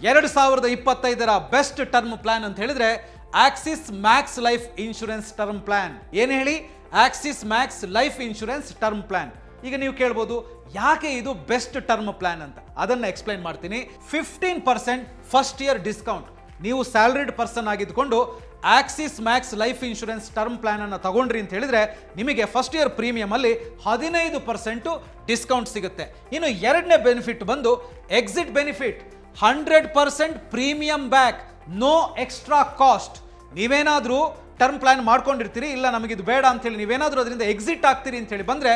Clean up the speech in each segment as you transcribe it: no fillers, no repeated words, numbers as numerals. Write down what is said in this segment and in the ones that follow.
2025ರ best term plan ಅಂತ ಹೇಳಿದ್ರೆ Axis Max Life insurance term plan. ಏನು ಹೇಳಿ? Axis Max Life insurance term plan. ಈಗ ನೀವು ಕೇಳ್ಬೋದು ಯಾಕೆ ಇದು ಬೆಸ್ಟ್ ಟರ್ಮ್ ಪ್ಲಾನ್ ಅಂತ. ಅದನ್ನ ಎಕ್ಸ್ಪ್ಲೈನ್ ಮಾಡ್ತೀನಿ. 15% ಫಸ್ಟ್ ಇಯರ್ ಡಿಸ್ಕೌಂಟ್. ನೀವು ಸ್ಯಾಲರಿಡ್ ಪರ್ಸನ್ ಆಗಿದ್ದುಕೊಂಡು Axis Max Life insurance term plan ಅನ್ನು ತಗೊಂಡ್ರಿ ಅಂತ ಹೇಳಿದ್ರೆ ನಿಮಗೆ ಫಸ್ಟ್ ಇಯರ್ ಪ್ರೀಮಿಯಂ ಅಲ್ಲಿ 15% ಡಿಸ್ಕೌಂಟ್ ಸಿಗುತ್ತೆ. ಇನ್ನು ಎರಡನೇ ಬೆನಿಫಿಟ್ ಬಂದು exit benefit. 100% premium back, no extra cost. ನೀವೇನಾದ್ರೂ ಟರ್ಮ್ ಪ್ಲಾನ್ ಮಾಡ್ಕೊಂಡಿರ್ತೀರಿ, ಇಲ್ಲ ನಮಗಿದು ಬೇಡ ಅಂತೇಳಿ ನೀವೇನಾದ್ರೂ ಅದರಿಂದ ಎಕ್ಸಿಟ್ ಆಗ್ತೀರಿ ಅಂತ ಹೇಳಿ ಬಂದ್ರೆ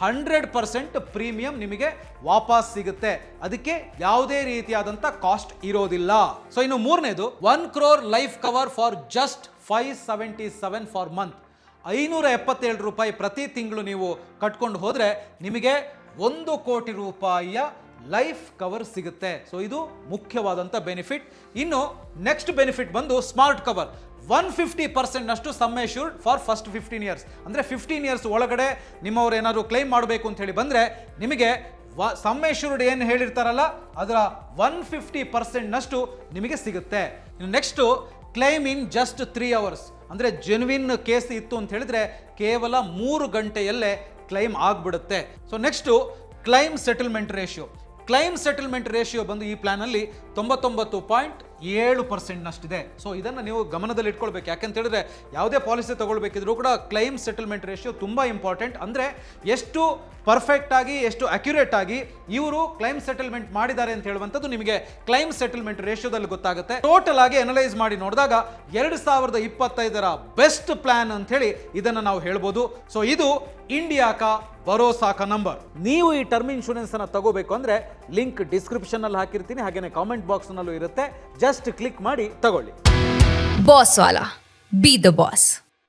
100% ಪ್ರೀಮಿಯಂ ನಿಮಗೆ ವಾಪಸ್ ಸಿಗುತ್ತೆ. ಅದಕ್ಕೆ ಯಾವುದೇ ರೀತಿಯಾದಂಥ ಕಾಸ್ಟ್ ಇರೋದಿಲ್ಲ. ಸೊ ಇನ್ನು ಮೂರನೇದು 1 crore life cover for just 577 for month. 577 ರೂಪಾಯಿ ಪ್ರತಿ ತಿಂಗಳು ನೀವು ಕಟ್ಕೊಂಡು ಹೋದ್ರೆ ನಿಮಗೆ 1 ಕೋಟಿ ರೂಪಾಯಿಯ ಲೈಫ್ ಕವರ್ ಸಿಗುತ್ತೆ. ಸೊ ಇದು ಮುಖ್ಯವಾದಂಥ ಬೆನಿಫಿಟ್. ಇನ್ನು ನೆಕ್ಸ್ಟ್ ಬೆನಿಫಿಟ್ ಬಂದು smart cover. 150% sum assured for first 15 years. ಅಂದರೆ 15 ಇಯರ್ಸ್ ಒಳಗಡೆ ನಿಮ್ಮವ್ರು ಏನಾದರೂ ಕ್ಲೈಮ್ ಮಾಡಬೇಕು ಅಂತ ಹೇಳಿ ಬಂದರೆ ನಿಮಗೆ ಸಮ್ ಅಶ್ಯೂರ್ಡ್ ಏನು ಹೇಳಿರ್ತಾರಲ್ಲ ಅದರ 150% ನಿಮಗೆ ಸಿಗುತ್ತೆ. ಇನ್ನು next claim in just 3 hours. ಅಂದರೆ ಜೆನ್ವಿನ್ ಕೇಸ್ ಇತ್ತು ಅಂತ ಹೇಳಿದ್ರೆ ಕೇವಲ 3 ಗಂಟೆಯಲ್ಲೇ ಕ್ಲೈಮ್ ಆಗಿಬಿಡುತ್ತೆ. So next claim settlement ratio. Claim settlement ratio ಬಂದು ಈ ಪ್ಲಾನಲ್ಲಿ 99.7% ಸೊ ಇದನ್ನು ನೀವು ಗಮನದಲ್ಲಿ ಇಟ್ಕೊಳ್ಬೇಕು. ಯಾಕಂತ ಹೇಳಿದ್ರೆ ಯಾವುದೇ ಪಾಲಿಸಿ ತಗೊಳ್ಬೇಕಿದ್ರೂ ಕೂಡ ಕ್ಲೈಮ್ ಸೆಟಲ್ಮೆಂಟ್ ರೇಷಿಯೋ ತುಂಬ ಇಂಪಾರ್ಟೆಂಟ್. ಅಂದರೆ ಎಷ್ಟು ಪರ್ಫೆಕ್ಟ್ ಆಗಿ ಎಷ್ಟು ಅಕ್ಯುರೇಟ್ ಆಗಿ ಇವರು ಕ್ಲೈಮ್ ಸೆಟಲ್ಮೆಂಟ್ ಮಾಡಿದ್ದಾರೆ ಅಂತ ಹೇಳುವಂಥದ್ದು ನಿಮಗೆ ಕ್ಲೈಮ್ ಸೆಟಲ್ಮೆಂಟ್ ರೇಷಿಯೋದಲ್ಲಿ ಗೊತ್ತಾಗುತ್ತೆ. ಟೋಟಲ್ ಆಗಿ ಅನಲೈಸ್ ಮಾಡಿ ನೋಡಿದಾಗ 2025ರ ಬೆಸ್ಟ್ ಪ್ಲಾನ್ ಅಂತ ಹೇಳಿ ಇದನ್ನು ನಾವು ಹೇಳ್ಬೋದು. ಸೊ ಇದು ಇಂಡಿಯಾ ಕಾ ಭರೋಸಾ ಕಾ ನಂಬರ್. ನೀವು ಈ ಟರ್ಮ್ ಇನ್ಶೂರೆನ್ಸ್ ಅನ್ನು ತಗೋಬೇಕು ಅಂದ್ರೆ ಲಿಂಕ್ ಡಿಸ್ಕ್ರಿಪ್ಷನ್ ಅಲ್ಲಿ ಹಾಕಿರ್ತೀನಿ, ಹಾಗೇನೆ ಕಾಮೆಂಟ್ ಬಾಕ್ಸ್ ನಲ್ಲೂ ಇರುತ್ತೆ. ಜಸ್ಟ್ ಕ್ಲಿಕ್ ಮಾಡಿ ತಗೊಳ್ಳಿ. Boss Vala, B the boss.